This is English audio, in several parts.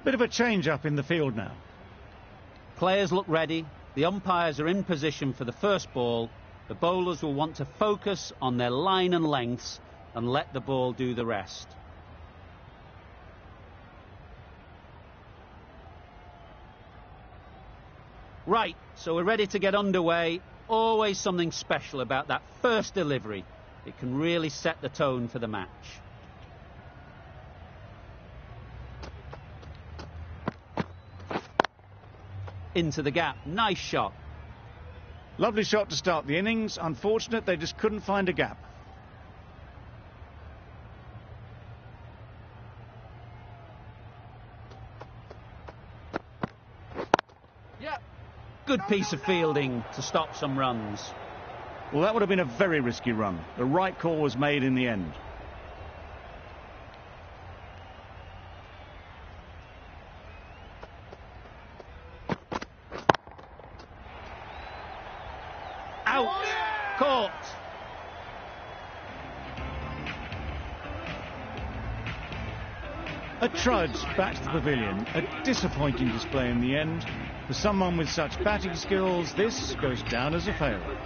Bit of a change-up in the field now. Players look ready. The umpires are in position for the first ball. The bowlers will want to focus on their line and lengths and let the ball do the rest. Right, so we're ready to get underway. Always something special about that first delivery. It can really set the tone for the match. Into the gap. Nice shot. Lovely shot to start the innings. Unfortunate they just couldn't find a gap. Good piece of fielding to stop some runs. Well, that would have been a very risky run. The right call was made in the end. Out! Caught! A trudge back to the pavilion. A disappointing display in the end. For someone with such batting skills, this goes down as a failure.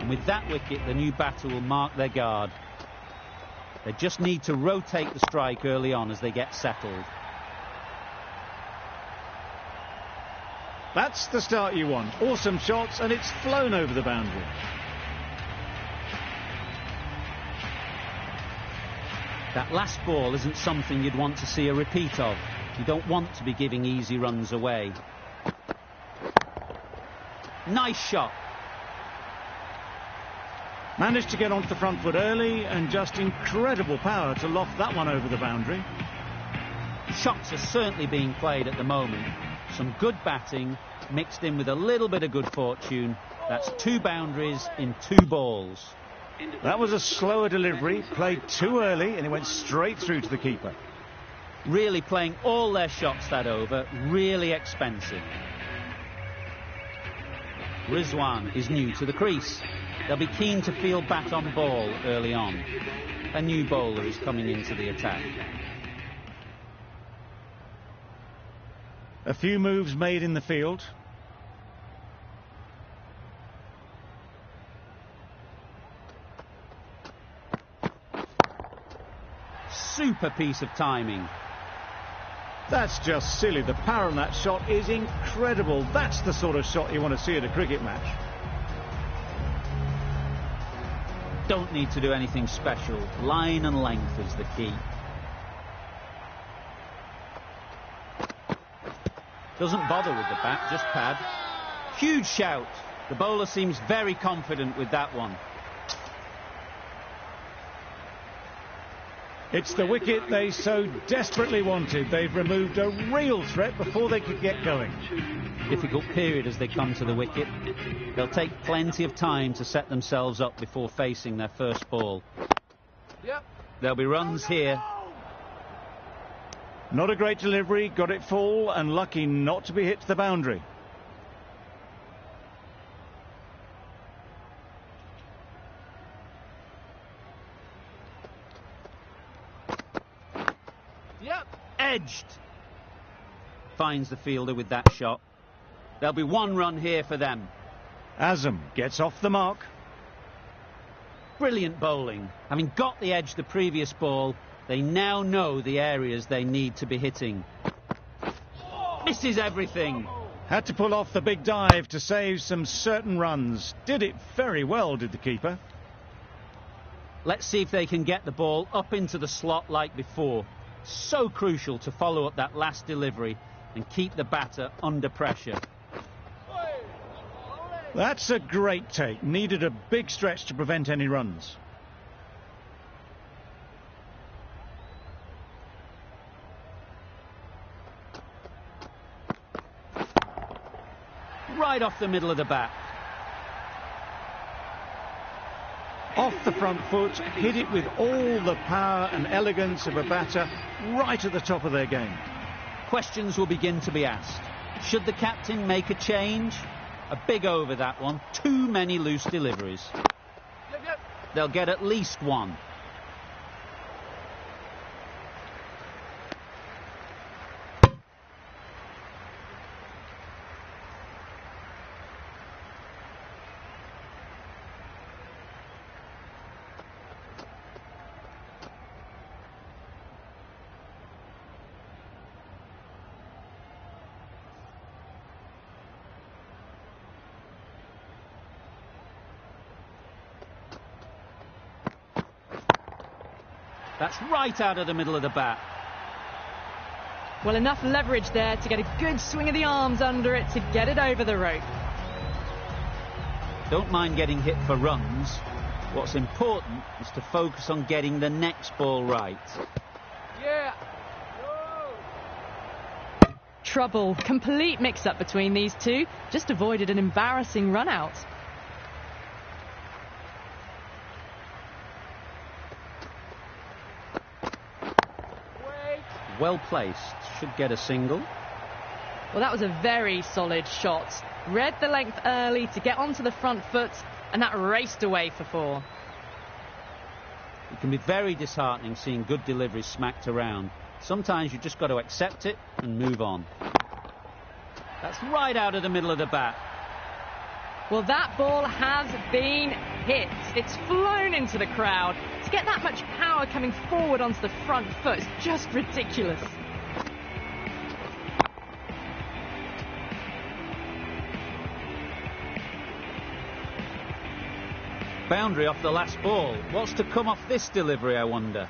And with that wicket, the new batter will mark their guard. They just need to rotate the strike early on as they get settled. That's the start you want. Awesome shots, and it's flown over the boundary. That last ball isn't something you'd want to see a repeat of. You don't want to be giving easy runs away. Nice shot. Managed to get onto the front foot early, and just incredible power to loft that one over the boundary. Shots are certainly being played at the moment. Some good batting mixed in with a little bit of good fortune. That's 2 boundaries in 2 balls. That was a slower delivery, played too early, and it went straight through to the keeper. Really playing all their shots that over, really expensive. Rizwan is new to the crease. They'll be keen to field bat on ball early on. A new bowler is coming into the attack. A few moves made in the field. Super piece of timing. That's just silly. The power on that shot is incredible. That's the sort of shot you want to see at a cricket match. Don't need to do anything special. Line and length is the key. Doesn't bother with the bat, just pad. Huge shout. The bowler seems very confident with that one. It's the wicket they so desperately wanted. They've removed a real threat before they could get going. Difficult period as they come to the wicket. They'll take plenty of time to set themselves up before facing their first ball. There'll be runs here. Not a great delivery, got it full, and lucky not to be hit to the boundary. Edged. Finds the fielder with that shot. There'll be 1 run here for them. Azam gets off the mark. Brilliant bowling. Having got the edge the previous ball, they now know the areas they need to be hitting. Misses everything. Had to pull off the big dive to save some certain runs. Did it very well, did the keeper. Let's see if they can get the ball up into the slot like before. So crucial to follow up that last delivery and keep the batter under pressure. That's a great take. Needed a big stretch to prevent any runs. Right off the middle of the bat. Off the front foot, hit it with all the power and elegance of a batter right at the top of their game. Questions will begin to be asked. Should the captain make a change? A big over that one. Too many loose deliveries. They'll get at least 1. That's right out of the middle of the bat. Well, enough leverage there to get a good swing of the arms under it to get it over the rope. Don't mind getting hit for runs. What's important is to focus on getting the next ball right. Yeah. Trouble. Complete mix-up between these two. Just avoided an embarrassing run-out. Well placed. Should get a single. Well, that was a very solid shot. Read the length early to get onto the front foot, and that raced away for 4. It can be very disheartening seeing good deliveries smacked around. Sometimes you just got to accept it and move on. That's right out of the middle of the bat. Well, that ball has been hit. It's flown into the crowd. To get that much power coming forward onto the front foot is just ridiculous. Boundary off the last ball. What's to come off this delivery, I wonder?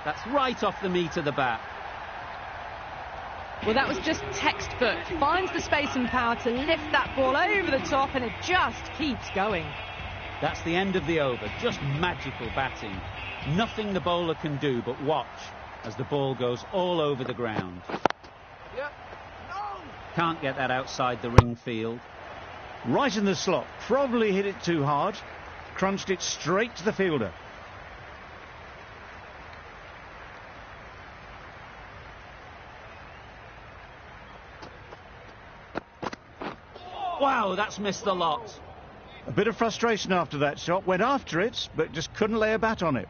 That's right off the meat of the bat. Well, that was just textbook. Finds the space and power to lift that ball over the top, and it just keeps going. That's the end of the over. Just magical batting. Nothing the bowler can do but watch as the ball goes all over the ground. Yep. No! Can't get that outside the ring field. Right in the slot. Probably hit it too hard. Crunched it straight to the fielder. Wow, that's missed the lot. A bit of frustration after that shot. Went after it, but just couldn't lay a bat on it.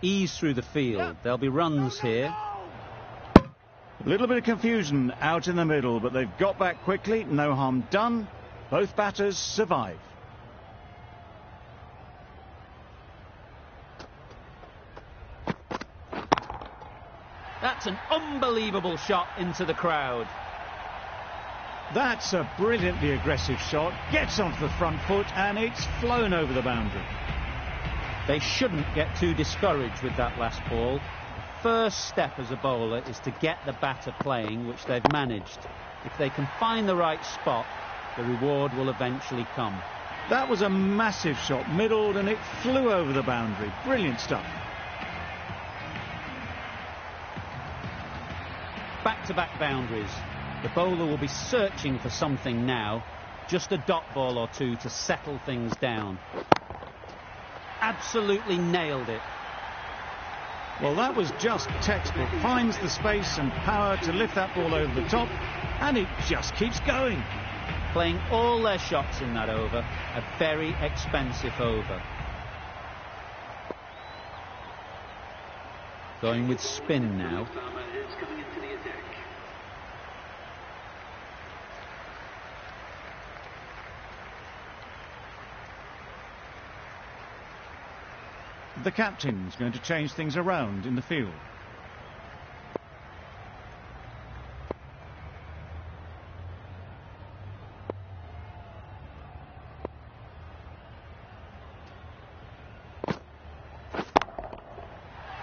Ease through the field. There'll be runs here. A little bit of confusion out in the middle, but they've got back quickly. No harm done. Both batters survive. That's an unbelievable shot into the crowd. That's a brilliantly aggressive shot. Gets onto the front foot and it's flown over the boundary. They shouldn't get too discouraged with that last ball. The first step as a bowler is to get the batter playing, which they've managed. If they can find the right spot, the reward will eventually come. That was a massive shot, middled, and it flew over the boundary. Brilliant stuff. Back-to-back boundaries. The bowler will be searching for something now. Just a dot ball or two to settle things down. Absolutely nailed it. Well, that was just textbook. Finds the space and power to lift that ball over the top, and it just keeps going. Playing all their shots in that over. A very expensive over. Going with spin now. The captain's going to change things around in the field.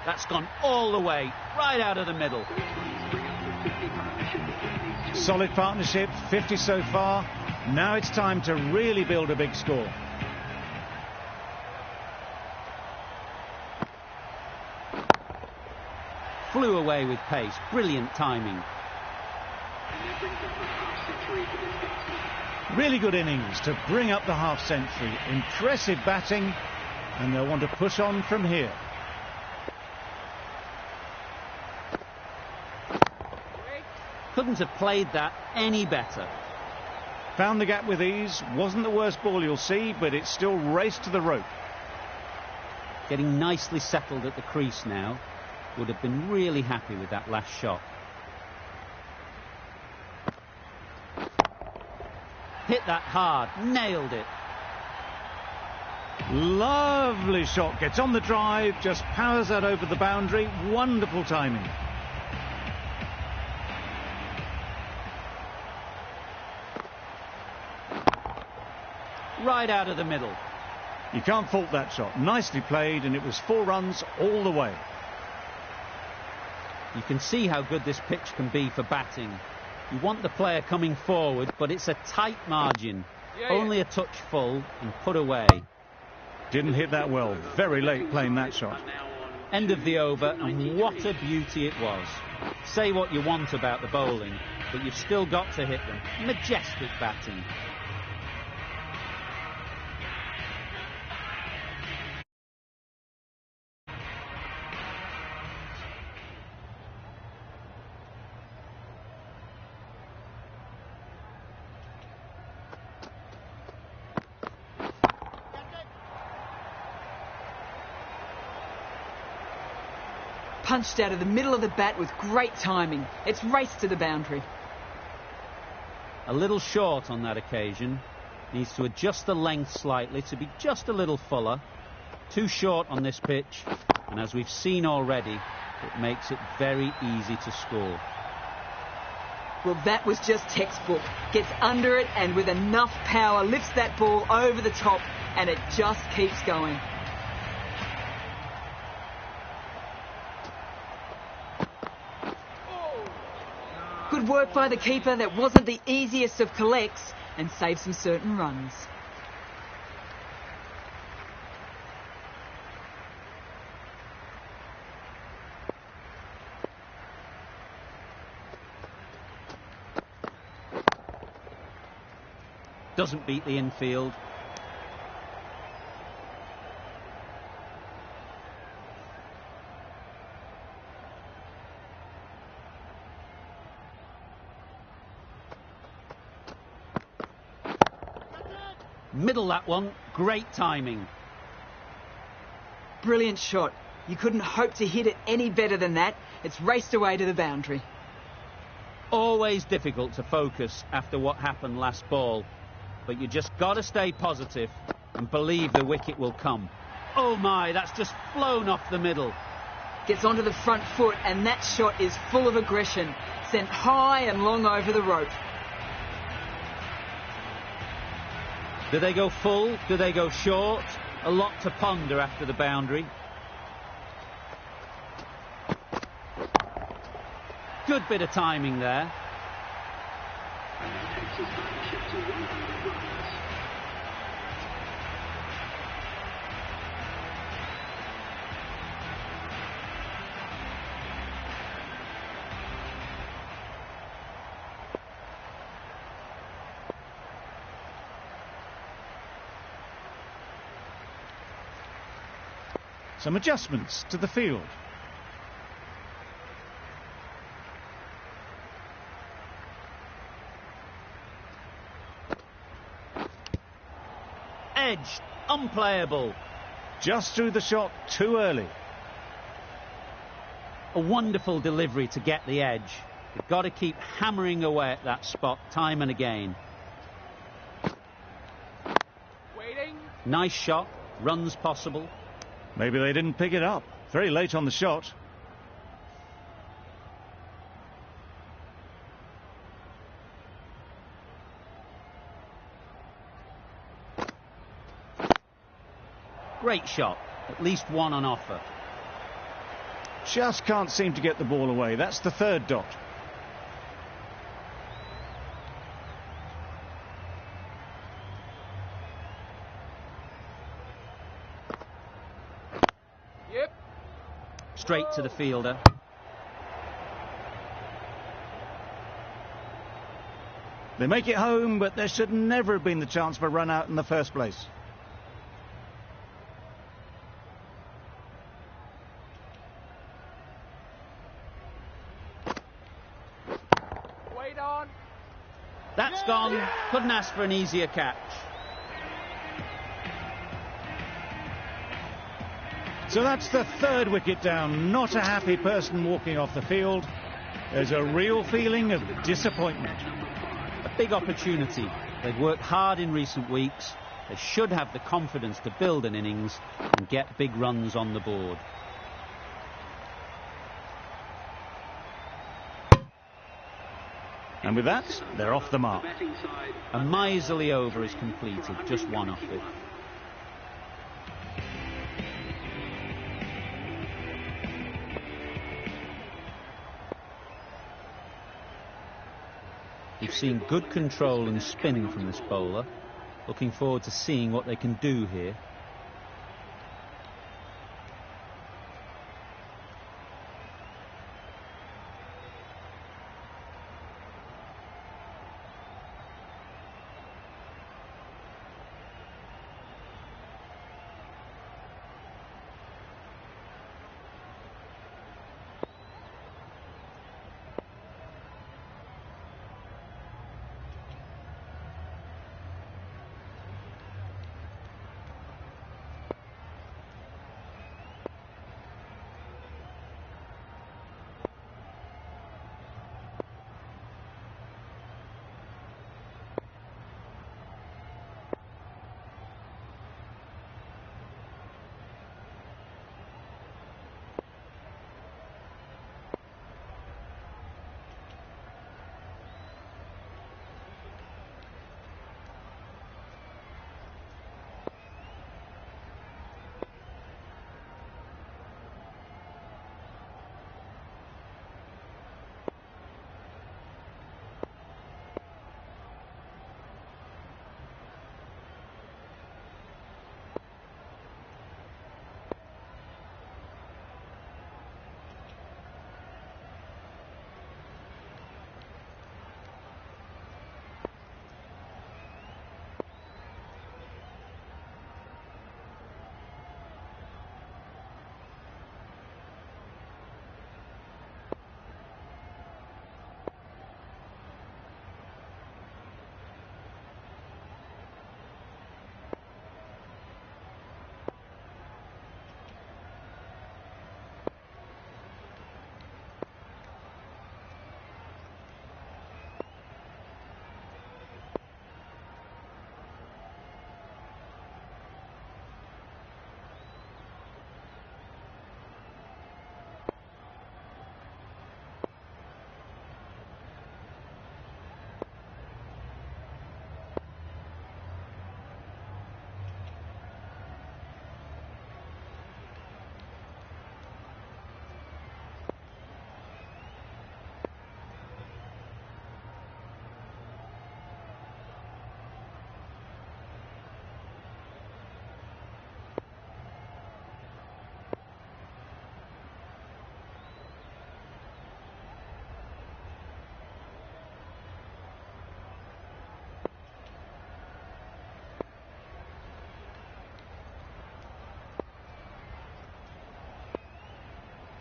That's gone all the way, right out of the middle. Solid partnership, 50 so far. Now it's time to really build a big score. Flew away with pace. Brilliant timing. Really good innings to bring up the half-century. Impressive batting, and they'll want to push on from here. Couldn't have played that any better. Found the gap with ease. Wasn't the worst ball you'll see, but it still raced to the rope. Getting nicely settled at the crease now. Would have been really happy with that last shot. Hit that hard, nailed it. Lovely shot, gets on the drive, just powers that over the boundary. Wonderful timing. Right out of the middle. You can't fault that shot. Nicely played, and it was 4 runs all the way. You can see how good this pitch can be for batting. You want the player coming forward, but it's a tight margin. Only a touch full and put away. Didn't hit that well. Very late playing that shot. End of the over, and what a beauty it was. Say what you want about the bowling, but you've still got to hit them. Majestic batting. Punched out of the middle of the bat with great timing. It's raced to the boundary. A little short on that occasion. Needs to adjust the length slightly to be just a little fuller. Too short on this pitch, and as we've seen already, it makes it very easy to score. Well, that was just textbook. Gets under it and with enough power lifts that ball over the top, and it just keeps going. Good work by the keeper. That wasn't the easiest of collects and saved some certain runs. Doesn't beat the infield. Middle that one, great timing. Brilliant shot. You couldn't hope to hit it any better than that. It's raced away to the boundary. Always difficult to focus after what happened last ball, but you just got to stay positive and believe the wicket will come. Oh my, that's just flown off the middle. Gets onto the front foot, and that shot is full of aggression. Sent high and long over the rope. Do they go full? Do they go short? A lot to ponder after the boundary. Good bit of timing there. Some adjustments to the field. Edged, unplayable. Just threw the shot too early. A wonderful delivery to get the edge. You've got to keep hammering away at that spot time and again. Waiting. Nice shot, runs possible. Maybe they didn't pick it up. Very late on the shot. Great shot. At least one on offer. Just can't seem to get the ball away. That's the 3rd dot. Straight to the fielder. They make it home, but there should never have been the chance for a run out in the first place. Wait on. That's gone. Couldn't ask for an easier catch. So that's the 3rd wicket down. Not a happy person walking off the field. There's a real feeling of disappointment. A big opportunity. They've worked hard in recent weeks. They should have the confidence to build an innings and get big runs on the board. And with that, they're off the mark. A miserly over is completed, just one off it. We've seen good control and spin from this bowler. Looking forward to seeing what they can do here.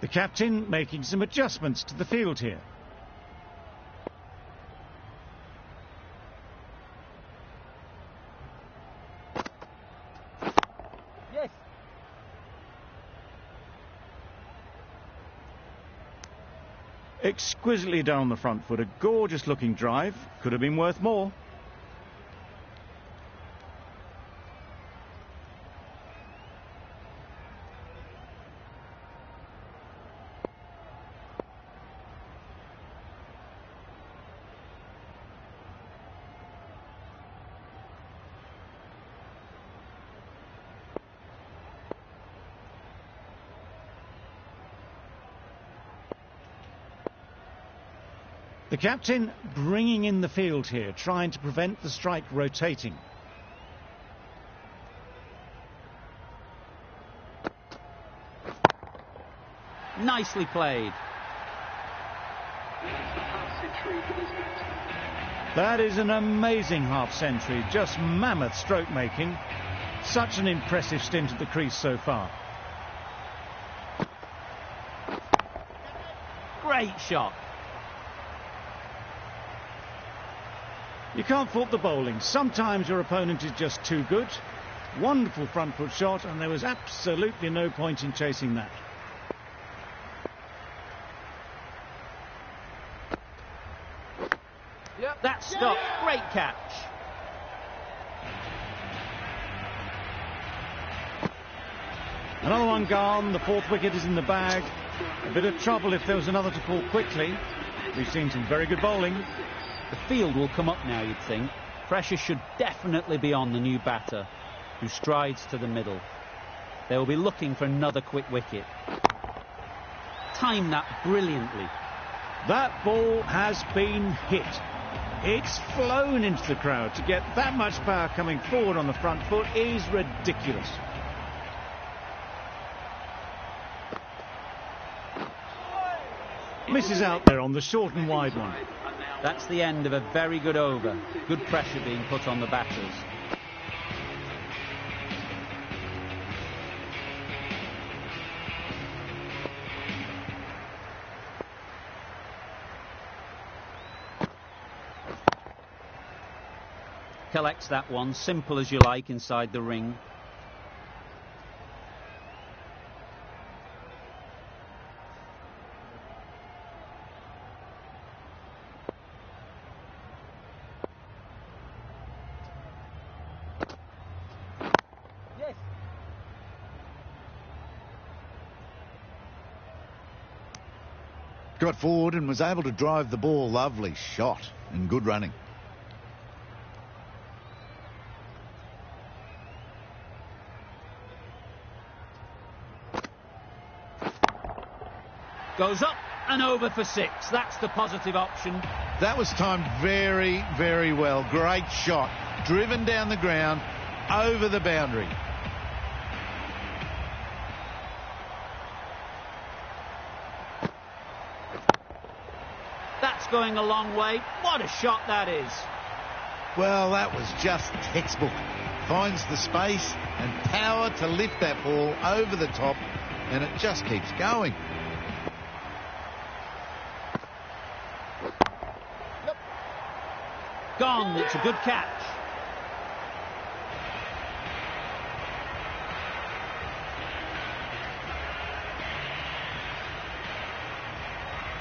The captain making some adjustments to the field here. Yes. Exquisitely done on the front foot. A gorgeous looking drive. Could have been worth more. The captain bringing in the field here, trying to prevent the strike rotating. Nicely played. That is an amazing half-century, just mammoth stroke making. Such an impressive stint at the crease so far. Great shot. You can't fault the bowling. Sometimes your opponent is just too good. Wonderful front foot shot, and there was absolutely no point in chasing that. That stopped. Great catch. Another one gone. The fourth wicket is in the bag. A bit of trouble if there was another to call quickly. We've seen some very good bowling. The field will come up now, you'd think. Pressure should definitely be on the new batter, who strides to the middle. They will be looking for another quick wicket. Timed that brilliantly. That ball has been hit. It's flown into the crowd. To get that much power coming forward on the front foot is ridiculous. Misses out there on the short and wide one. That's the end of a very good over. Good pressure being put on the batters. Collects that one, simple as you like, inside the ring. Got forward and was able to drive the ball. Lovely shot and good running. Goes up and over for 6. That's the positive option. That was timed very, very well. Great shot. Driven down the ground, over the boundary. That's going a long way. What a shot that is. Well, that was just textbook. Finds the space and power to lift that ball over the top, and it just keeps going. Gone. It's a good catch.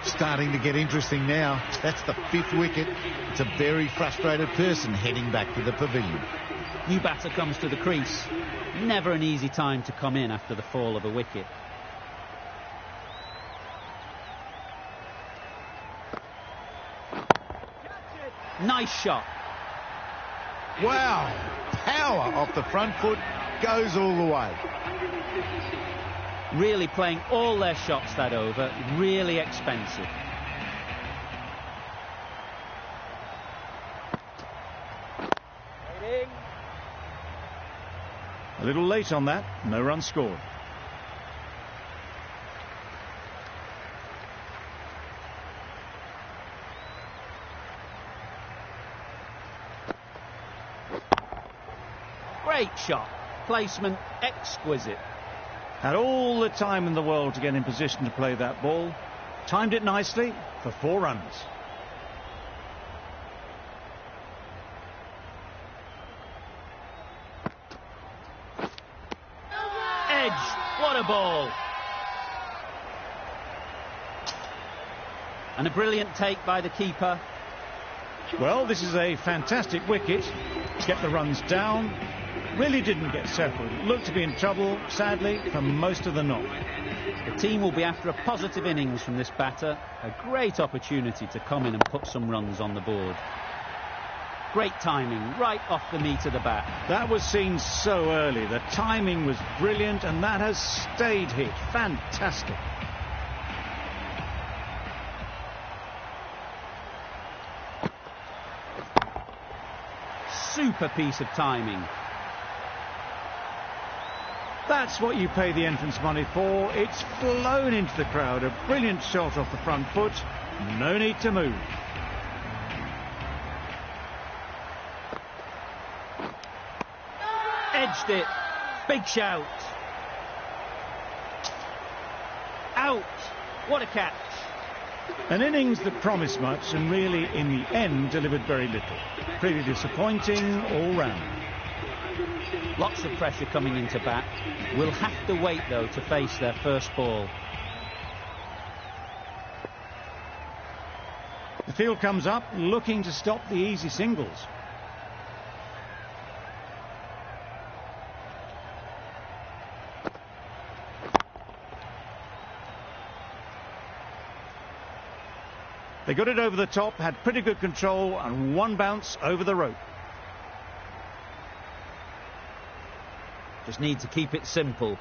Starting to get interesting now. That's the 5th wicket. It's a very frustrated person heading back to the pavilion. New batter comes to the crease. Never an easy time to come in after the fall of a wicket. Nice shot. Wow. Power off the front foot, goes all the way. Really playing all their shots that over. Really expensive. A little late on that. No run scored. Great shot. Placement exquisite. Had all the time in the world to get in position to play that ball. Timed it nicely for 4 runs. Edge. What a ball. And a brilliant take by the keeper. Well, this is a fantastic wicket. Get the runs down. Really didn't get settled. Looked to be in trouble, sadly, for most of the knock. The team will be after a positive innings from this batter. A great opportunity to come in and put some runs on the board. Great timing, right off the meat of the bat. That was seen so early. The timing was brilliant, and that has stayed hit. Fantastic. Super piece of timing. That's what you pay the entrance money for. It's flown into the crowd. A brilliant shot off the front foot. No need to move. Edged it. Big shout. Out. What a catch. An innings that promised much and really, in the end, delivered very little. Pretty disappointing all round. Lots of pressure coming into bat. Will have to wait, though, to face their first ball. The field comes up, looking to stop the easy singles. They got it over the top, had pretty good control, and one bounce over the rope. Just need to keep it simple.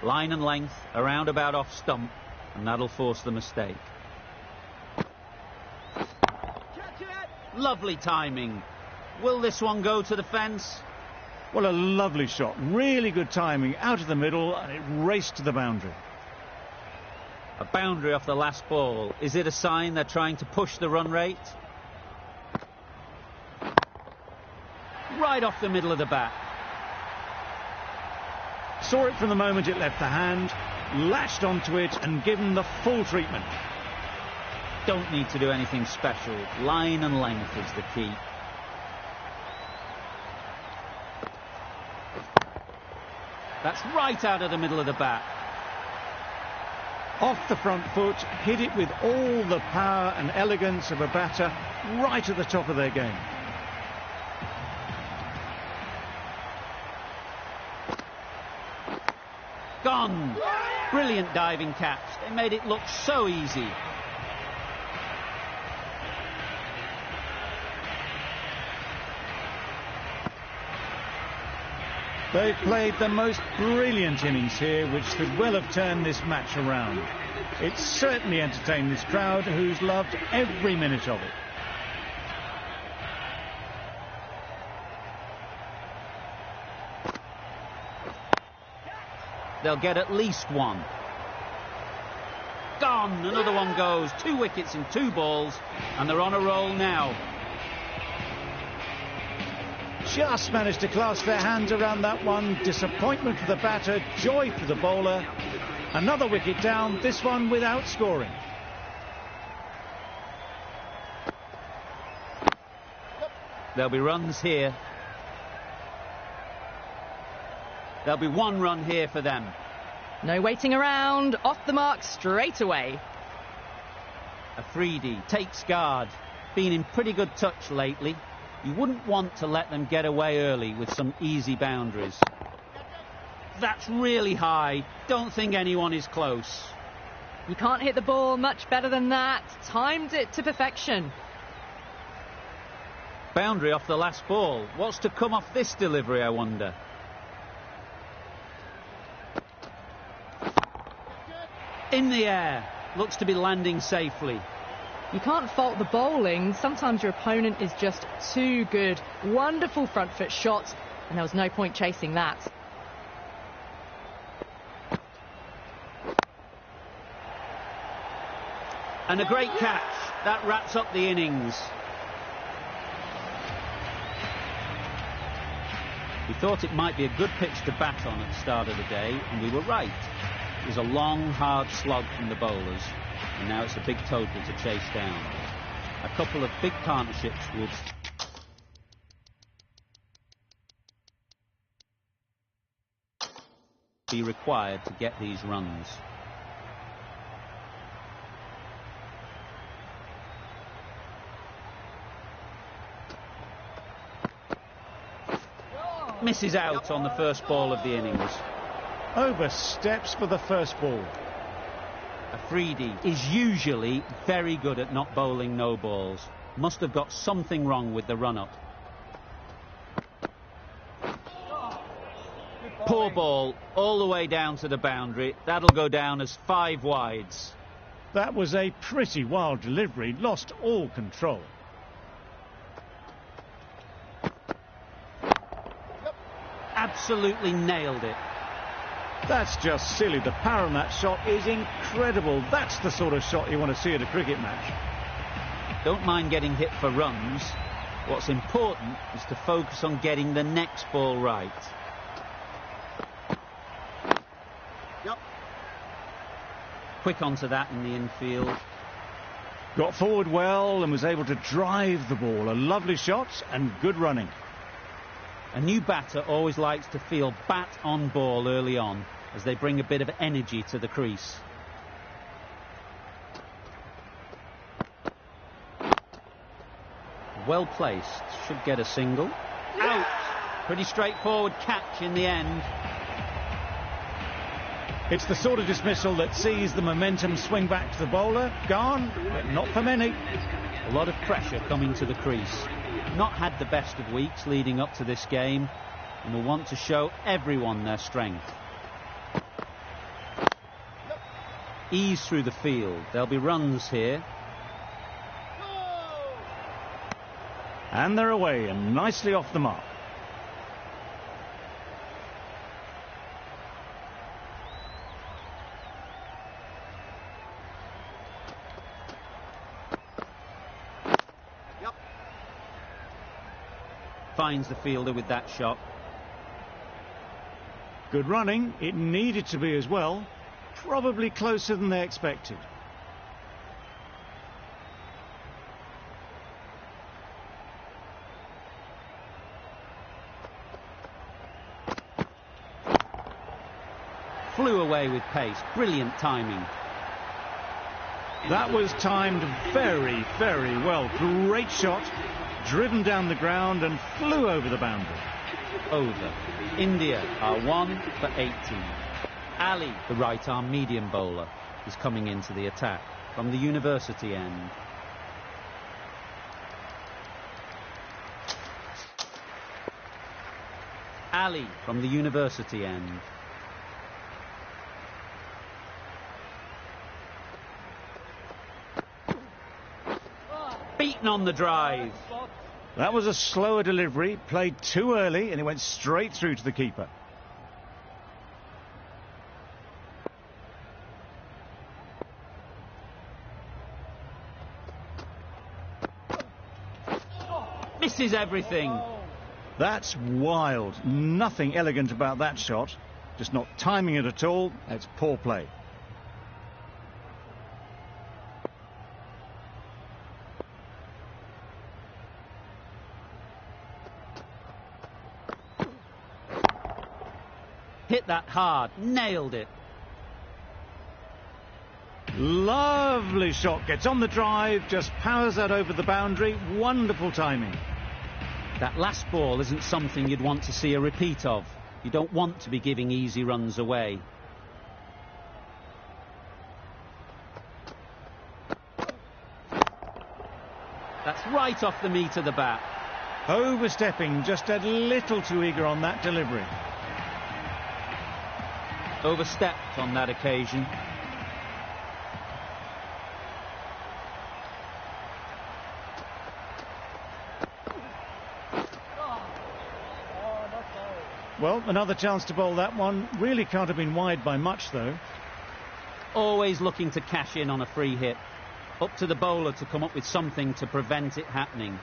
Line and length, around about off stump, and that'll force the mistake. Lovely timing. Will this one go to the fence? Well, a lovely shot. Really good timing. Out of the middle, and it raced to the boundary. A boundary off the last ball. Is it a sign they're trying to push the run rate? Right off the middle of the bat. Saw it from the moment it left the hand, lashed onto it and given the full treatment. Don't need to do anything special. Line and length is the key. That's right out of the middle of the bat. Off the front foot, hit it with all the power and elegance of a batter, right at the top of their game. Gone! Brilliant diving catch. They made it look so easy. They've played the most brilliant innings here, which could well have turned this match around. It certainly entertained this crowd, who's loved every minute of it. They'll get at least one. Gone! Another one goes. 2 wickets in 2 balls, and they're on a roll now. Just managed to clasp their hands around that one. Disappointment for the batter, joy for the bowler. Another wicket down, this one without scoring. There'll be runs here. There'll be 1 run here for them. No waiting around, off the mark straight away. Afridi takes guard. Been in pretty good touch lately. You wouldn't want to let them get away early with some easy boundaries. That's really high. Don't think anyone is close. You can't hit the ball much better than that. Timed it to perfection. Boundary off the last ball. What's to come off this delivery, I wonder? In the air. Looks to be landing safely. You can't fault the bowling. Sometimes your opponent is just too good. Wonderful front foot shot, and there was no point chasing that. And a great catch. That wraps up the innings. We thought it might be a good pitch to bat on at the start of the day, and we were right. It was a long, hard slog from the bowlers, and now it's a big total to chase down. A couple of big partnerships will be required to get these runs. Misses out on the first ball of the innings. Oversteps for the first ball. Afridi is usually very good at not bowling no balls. Must have got something wrong with the run-up. Poor ball, all the way down to the boundary. That'll go down as 5 wides. That was a pretty wild delivery, lost all control. Absolutely nailed it. That's just silly. The power on that shot is incredible. That's the sort of shot you want to see at a cricket match. Don't mind getting hit for runs. What's important is to focus on getting the next ball right. Yep. Quick onto that in the infield. Got forward well and was able to drive the ball. A lovely shot and good running. A new batter always likes to feel bat on ball early on, as they bring a bit of energy to the crease. Well placed, should get a single. Out! Pretty straightforward catch in the end. It's the sort of dismissal that sees the momentum swing back to the bowler. Gone, but not for many. A lot of pressure coming to the crease. Not had the best of weeks leading up to this game, and will want to show everyone their strength. Ease through the field. There'll be runs here. And they're away and nicely off the mark. Finds the fielder with that shot. Good running. It needed to be as well. Probably closer than they expected. Flew away with pace. Brilliant timing. That was timed very, very well. Great shot. Driven down the ground and flew over the boundary. Over. India are 1 for 18. Ali, the right-arm medium bowler, is coming into the attack from the university end. Ali from the university end. Beaten on the drive. That was a slower delivery, played too early, and it went straight through to the keeper. Misses everything. That's wild. Nothing elegant about that shot. Just not timing it at all. It's poor play. Hit that hard, nailed it. Lovely shot, gets on the drive, just powers that over the boundary. Wonderful timing. That last ball isn't something you'd want to see a repeat of. You don't want to be giving easy runs away. That's right off the meat of the bat. Overstepping, just a little too eager on that delivery. Overstepped on that occasion. Well, another chance to bowl that one. Really can't have been wide by much, though. Always looking to cash in on a free hit. Up to the bowler to come up with something to prevent it happening.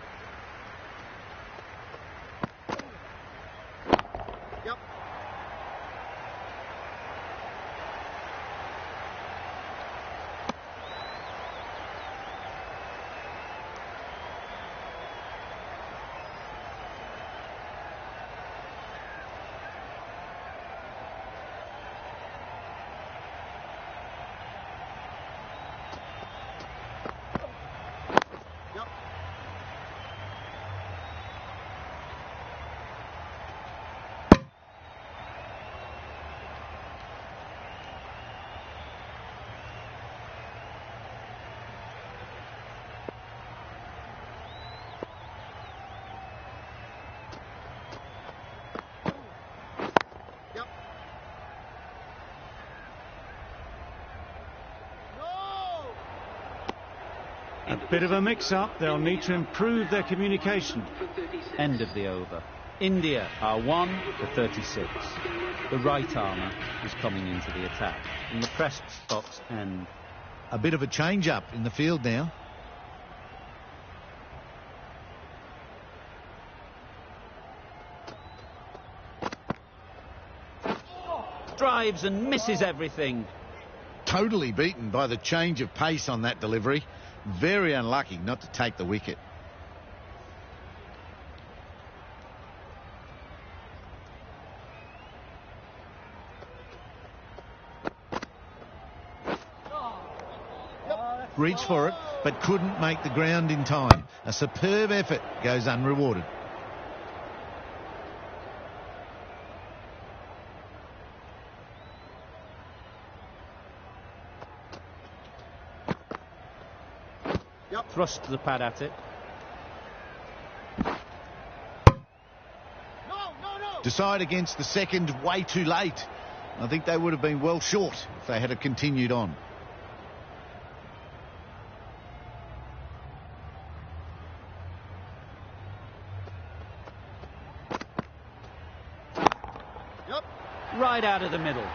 A bit of a mix-up. They'll need to improve their communication. End of the over. India are 1 for 36. The right armour is coming into the attack in the press box end. A bit of a change-up in the field now. Drives and misses everything. Totally beaten by the change of pace on that delivery. Very unlucky not to take the wicket. Reached for it, but couldn't make the ground in time. A superb effort goes unrewarded. Thrust the pad at it. Decide against the second way too late. I think they would have been well short if they had continued on. Right out of the middle.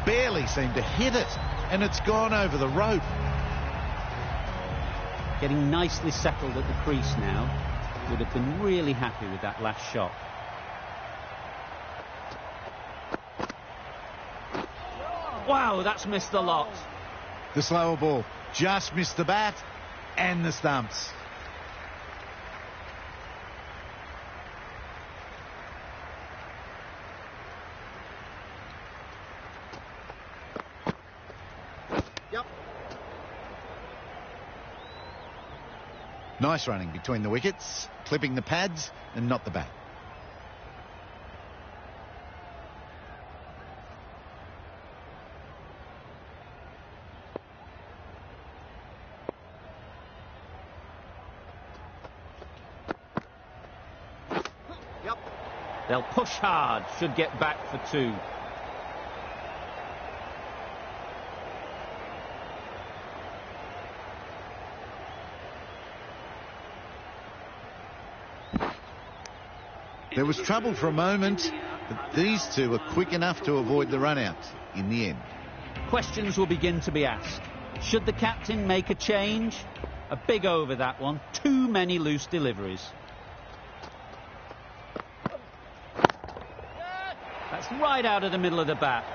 Barely seemed to hit it, and it's gone over the rope. Getting nicely settled at the crease now. Would have been really happy with that last shot. Wow, that's missed a lot. The slower ball just missed the bat and the stumps. Nice running between the wickets, clipping the pads and not the bat. They'll push hard, should get back for 2. There was trouble for a moment, but these two were quick enough to avoid the run-out in the end. Questions will begin to be asked. Should the captain make a change? A big over, that one. Too many loose deliveries. That's right out of the middle of the bat.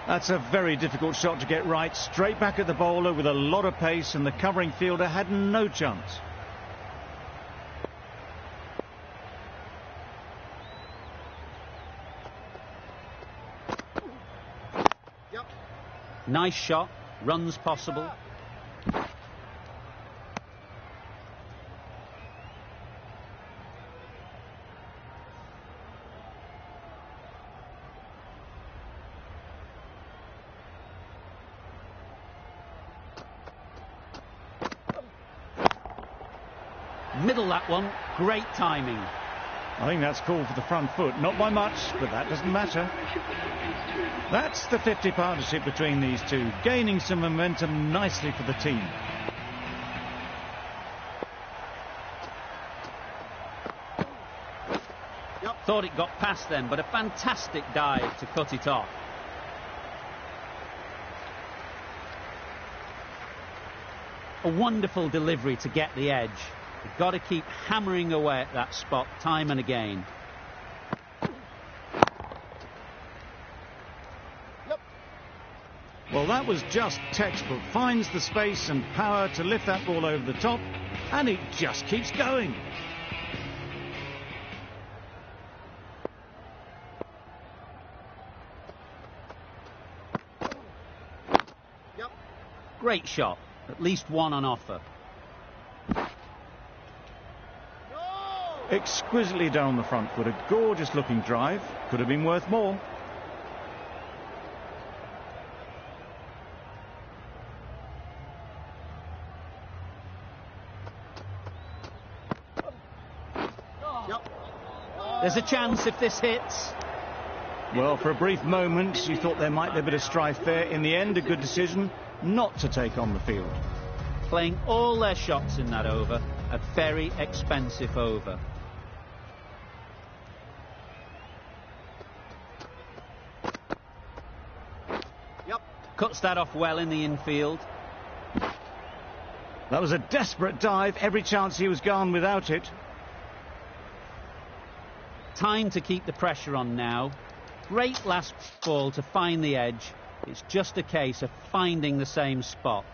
That's a very difficult shot to get right. Straight back at the bowler with a lot of pace, and the covering fielder had no chance. Nice shot, runs possible. Middle that one, great timing. I think that's called for the front foot. Not by much, but that doesn't matter. That's the 50 partnership between these two, gaining some momentum nicely for the team. Thought it got past them, but a fantastic dive to cut it off. A wonderful delivery to get the edge. You've got to keep hammering away at that spot time and again. Well, that was just textbook. Finds the space and power to lift that ball over the top, and it just keeps going. Great shot. At least one on offer. Exquisitely down the front foot. A gorgeous looking drive. Could have been worth more. There's a chance if this hits. Well, for a brief moment, you thought there might be a bit of strife there. In the end, a good decision not to take on the field. Playing all their shots in that over. A very expensive over. Cuts that off well in the infield. That was a desperate dive. Every chance he was gone without it. Time to keep the pressure on now. Great last ball to find the edge. It's just a case of finding the same spot.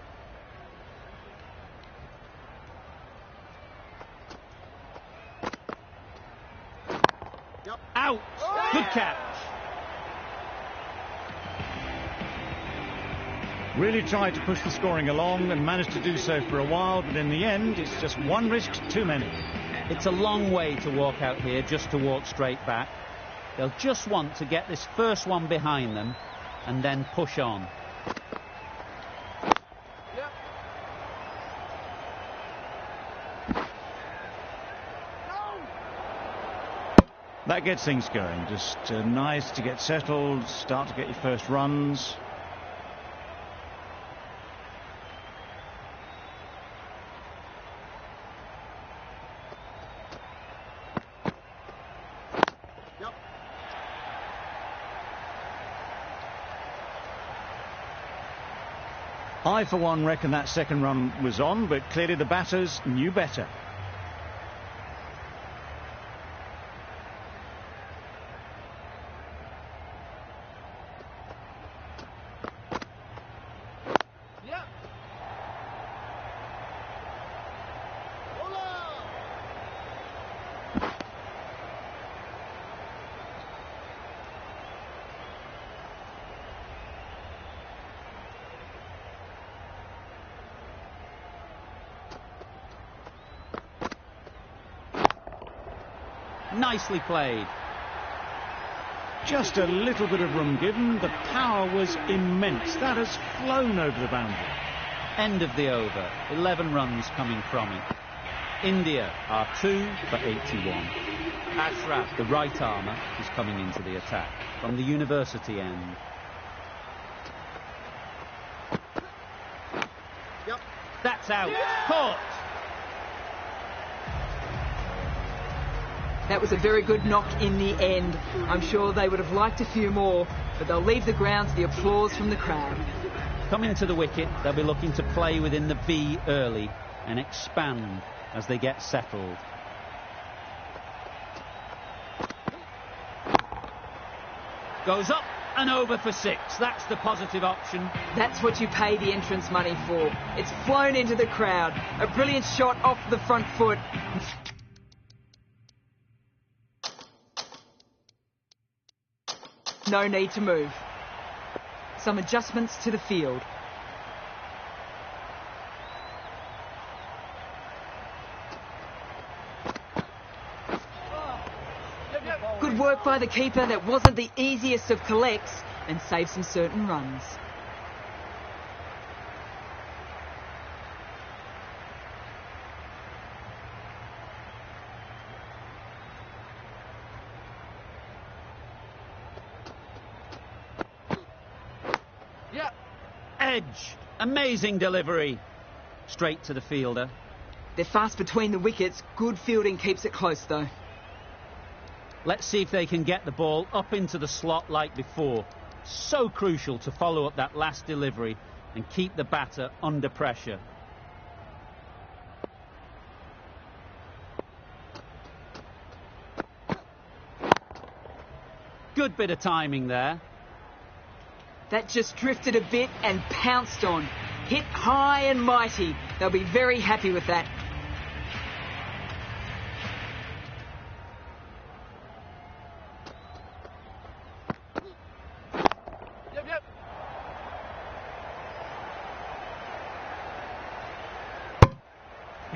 Out! Good catch. Really tried to push the scoring along and managed to do so for a while, but in the end, it's just one risk too many. It's a long way to walk out here just to walk straight back. They'll just want to get this first one behind them and then push on. That gets things going. Just nice to get settled, start to get your first runs. I, for one, reckon that second run was on, but clearly the batters knew better. Nicely played. Just a little bit of room given. The power was immense. That has flown over the boundary. End of the over. 11 runs coming from it. India are 2 for 81. Ashraf, the right armour, is coming into the attack from the university end. That's out. Caught. That was a very good knock in the end. I'm sure they would have liked a few more, but they'll leave the ground to the applause from the crowd. Coming to the wicket, they'll be looking to play within the V early and expand as they get settled. Goes up and over for 6. That's the positive option. That's what you pay the entrance money for. It's flown into the crowd. A brilliant shot off the front foot. No need to move. Some adjustments to the field. Good work by the keeper. That wasn't the easiest of collects and saved some certain runs. Edge. Amazing delivery. Straight to the fielder. They're fast between the wickets. Good fielding keeps it close, though. Let's see if they can get the ball up into the slot like before. So crucial to follow up that last delivery and keep the batter under pressure. Good bit of timing there. That just drifted a bit and pounced on. Hit high and mighty. They'll be very happy with that.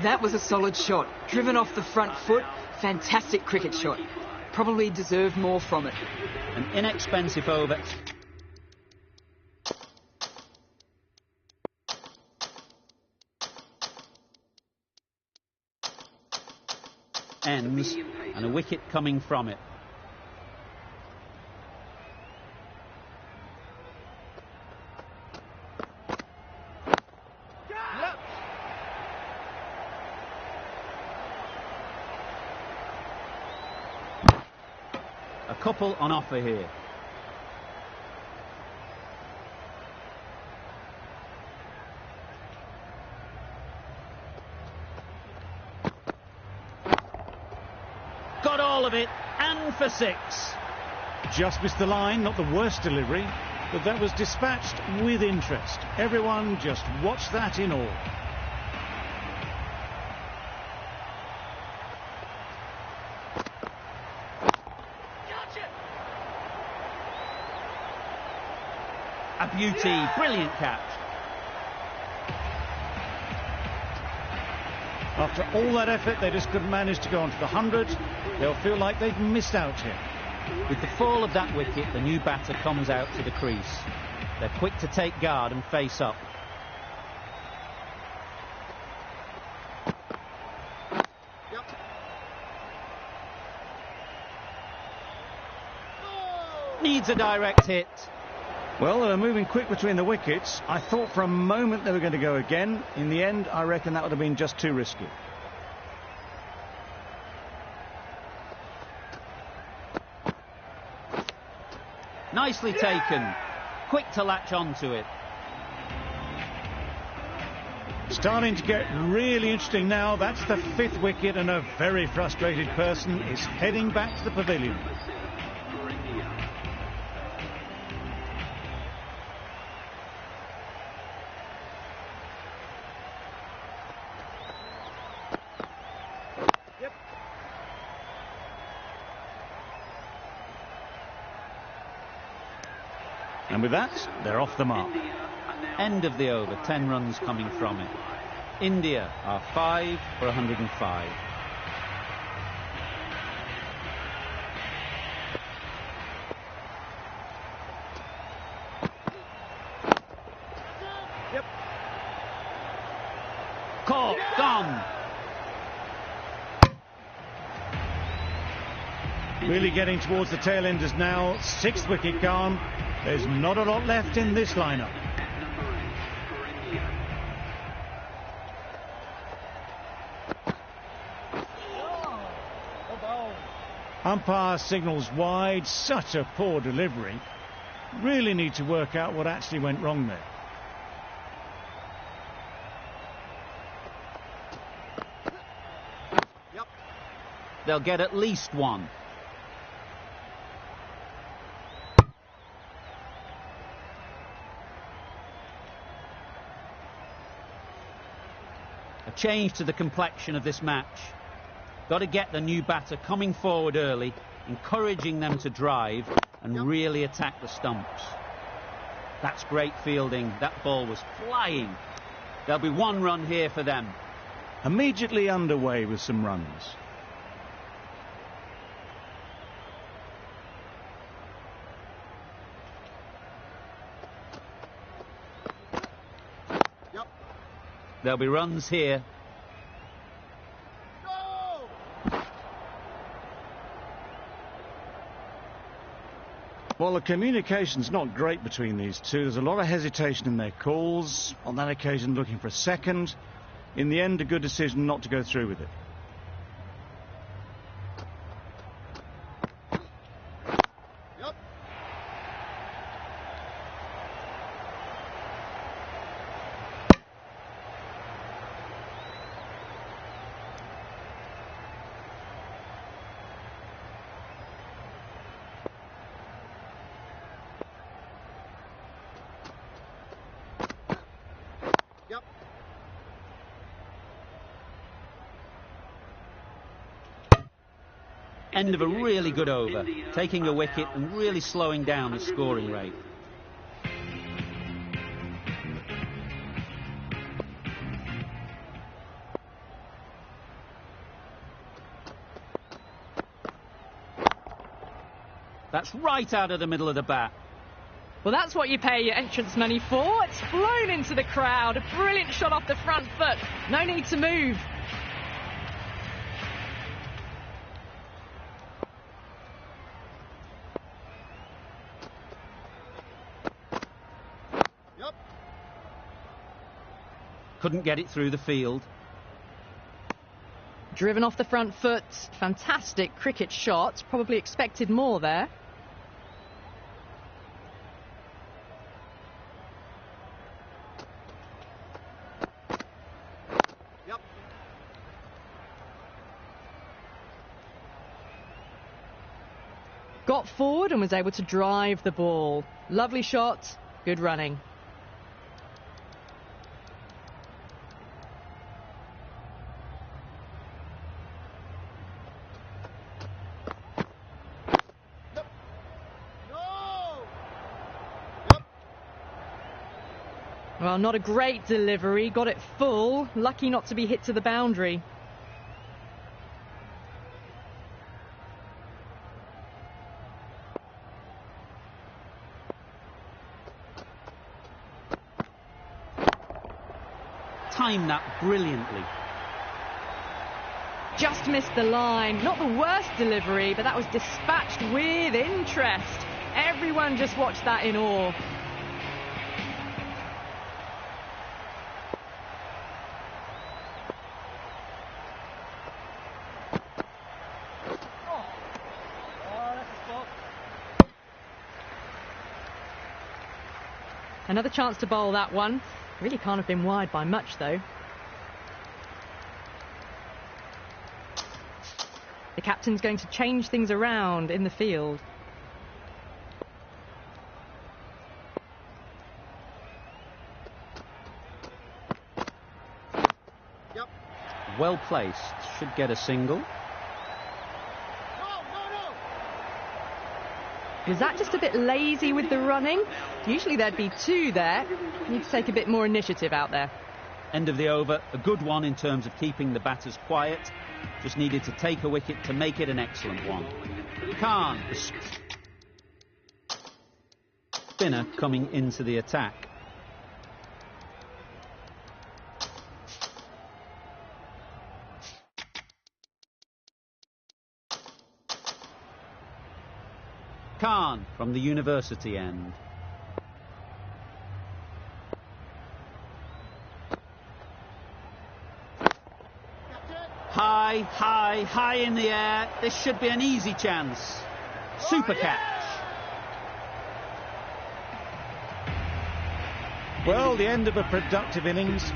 That was a solid shot. Driven off the front foot. Fantastic cricket shot. Probably deserved more from it. An inexpensive over. Ends and a wicket coming from it. A couple on offer here. Got all of it, and for 6. Just missed the line, not the worst delivery, but that was dispatched with interest. Everyone just watched that in awe. A beauty, brilliant catch. After all that effort, they just couldn't manage to go on to the 100. They'll feel like they've missed out here. With the fall of that wicket, the new batter comes out to the crease. They're quick to take guard and face up. Needs a direct hit. Well, they were moving quick between the wickets. I thought for a moment they were going to go again. In the end, I reckon that would have been just too risky. Nicely taken. Quick to latch onto it. Starting to get really interesting now. That's the 5th wicket, and a very frustrated person is heading back to the pavilion. And with that, they're off the mark. End of the over, 10 runs coming from it. India are 5 for 105. Yep. Caught, gone. Really getting towards the tail enders now. 6th wicket gone. There's not a lot left in this lineup. Umpire signals wide. Such a poor delivery. Really need to work out what actually went wrong there. They'll get at least one. A change to the complexion of this match. Got to get the new batter coming forward early, encouraging them to drive and really attack the stumps. That's great fielding. That ball was flying. There'll be 1 run here for them. Immediately underway with some runs. There'll be runs here. Well, the communication's not great between these two. There's a lot of hesitation in their calls. On that occasion, looking for a second. In the end, a good decision not to go through with it. End of a really good over, taking a wicket and really slowing down the scoring rate. That's right out of the middle of the bat. Well, that's what you pay your entrance money for. It's flown into the crowd. A brilliant shot off the front foot. No need to move. Couldn't get it through the field. Driven off the front foot. Fantastic cricket shot. Probably expected more there. Got forward and was able to drive the ball. Lovely shot. Good running. Well, not a great delivery. Got it full. Lucky not to be hit to the boundary. Timed that brilliantly. Just missed the line. Not the worst delivery, but that was dispatched with interest. Everyone just watched that in awe. Another chance to bowl that one. Really can't have been wide by much, though. The captain's going to change things around in the field. Yep. Well placed. Should get a single. Was that just a bit lazy with the running? Usually there'd be two there. Need to take a bit more initiative out there. End of the over. A good one in terms of keeping the batters quiet. Just needed to take a wicket to make it an excellent one. Khan, the spinner, coming into the attack. Khan from the university end. High, high, high in the air. This should be an easy chance. Super catch. Well, the end of a productive innings.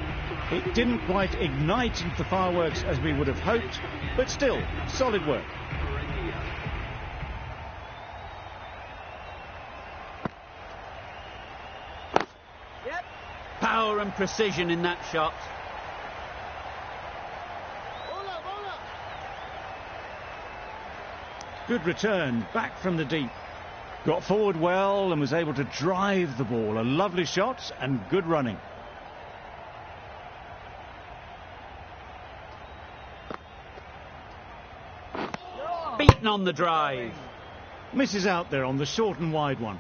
It didn't quite ignite into the fireworks as we would have hoped, but still, solid work. Power and precision in that shot. Good return, back from the deep. Got forward well and was able to drive the ball. A lovely shot and good running. Beaten on the drive. Misses out there on the short and wide one.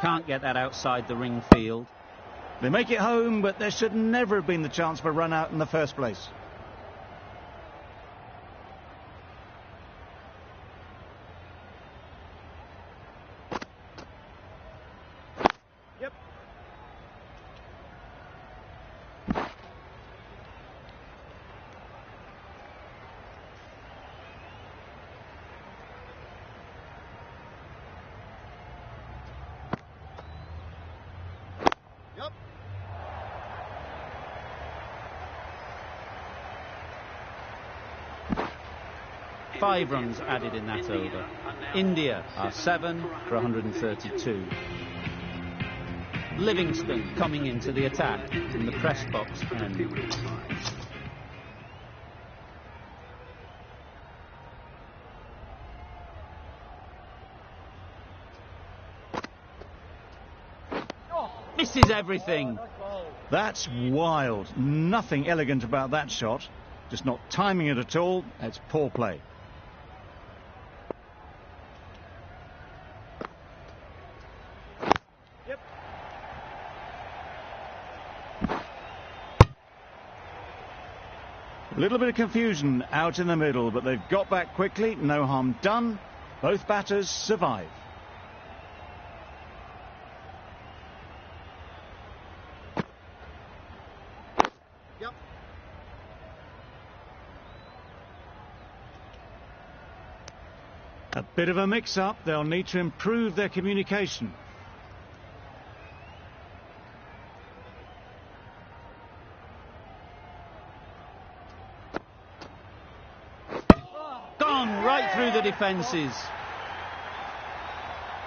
Can't get that outside the ring field. They make it home, but there should never have been the chance for a run out in the first place. Five runs added in that over. India are 7 for 132. Livingston coming into the attack from the press box end. Misses everything. That's wild. Nothing elegant about that shot. Just not timing it at all. It's poor play. A little bit of confusion out in the middle, but they've got back quickly. No harm done. Both batters survive. A bit of a mix-up. They'll need to improve their communication. Gone right through the defences.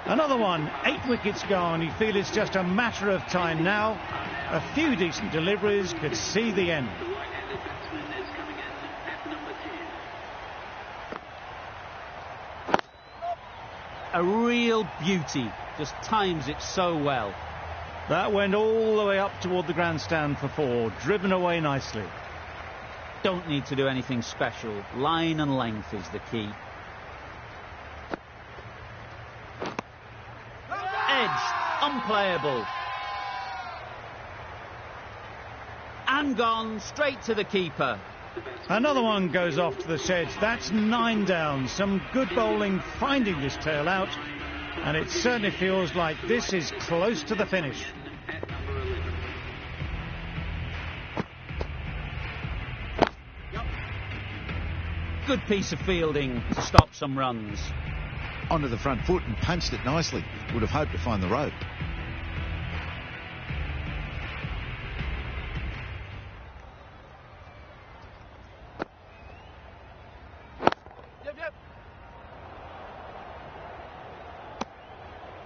Another one. 8 wickets gone. You feel it's just a matter of time now. A few decent deliveries could see the end. A real beauty. Just times it so well. That went all the way up toward the grandstand for 4. Driven away nicely. Don't need to do anything special. Line and length is the key. Edged, unplayable. And gone straight to the keeper. Another one goes off to the sheds. That's 9 down. Some good bowling finding this tail out. And it certainly feels like this is close to the finish. Good piece of fielding to stop some runs. Onto the front foot and punched it nicely. Would have hoped to find the rope.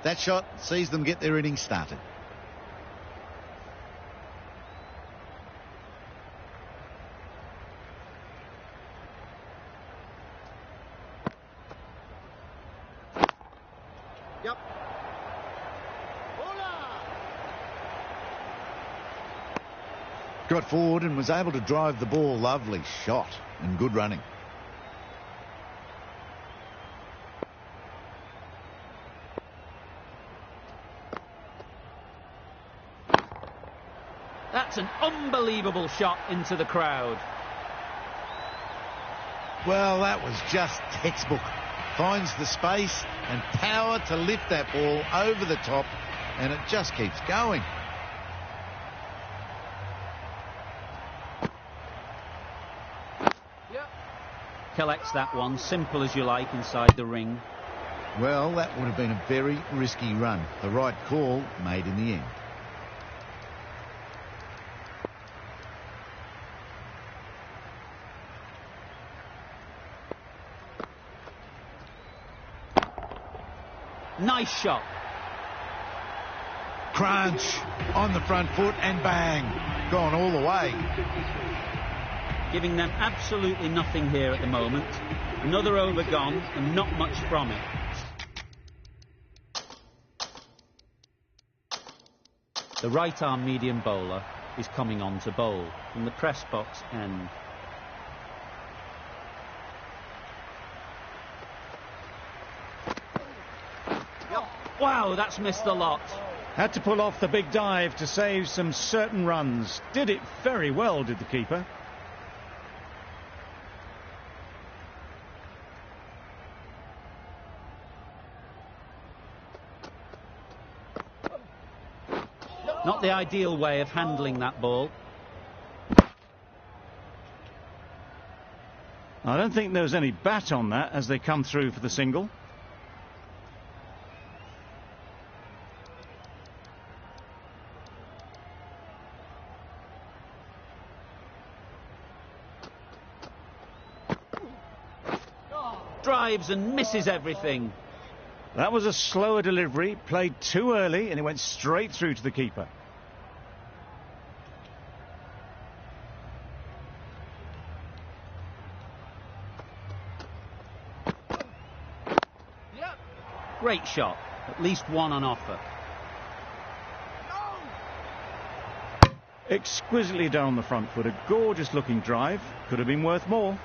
That shot sees them get their innings started. Yep. Got forward and was able to drive the ball. Lovely shot and good running. That's an unbelievable shot into the crowd. Well, that was just textbook. Finds the space and power to lift that ball over the top, and it just keeps going. Collects that one, simple as you like, inside the ring. Well, that would have been a very risky run. The right call made in the end. Nice shot. Crunch on the front foot and bang. Gone all the way. Giving them absolutely nothing here at the moment. Another over gone and not much from it. The right arm medium bowler is coming on to bowl from the press box end. Wow, that's missed a lot. Had to pull off the big dive to save some certain runs. Did it very well, did the keeper. Not the ideal way of handling that ball. I don't think there was any bat on that as they come through for the single. Drives and misses everything. That was a slower delivery, played too early, and it went straight through to the keeper. Great shot. At least one on offer. Exquisitely done on the front foot. A gorgeous looking drive. Could have been worth more.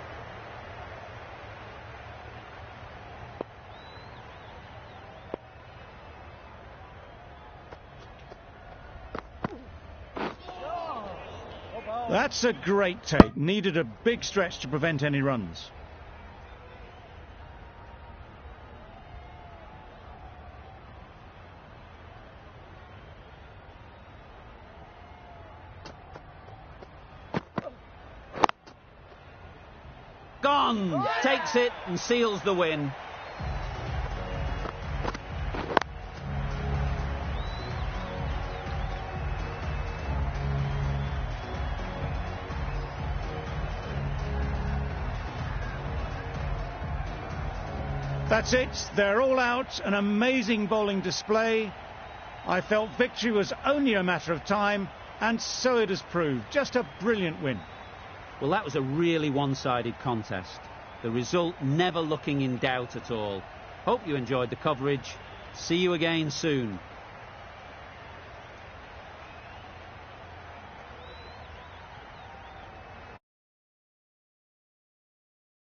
That's a great take. Needed a big stretch to prevent any runs. Gone! Takes it and seals the win. That's it. They're all out. An amazing bowling display. I felt victory was only a matter of time, and so it has proved. Just a brilliant win. Well, that was a really one-sided contest. The result never looking in doubt at all. Hope you enjoyed the coverage. See you again soon.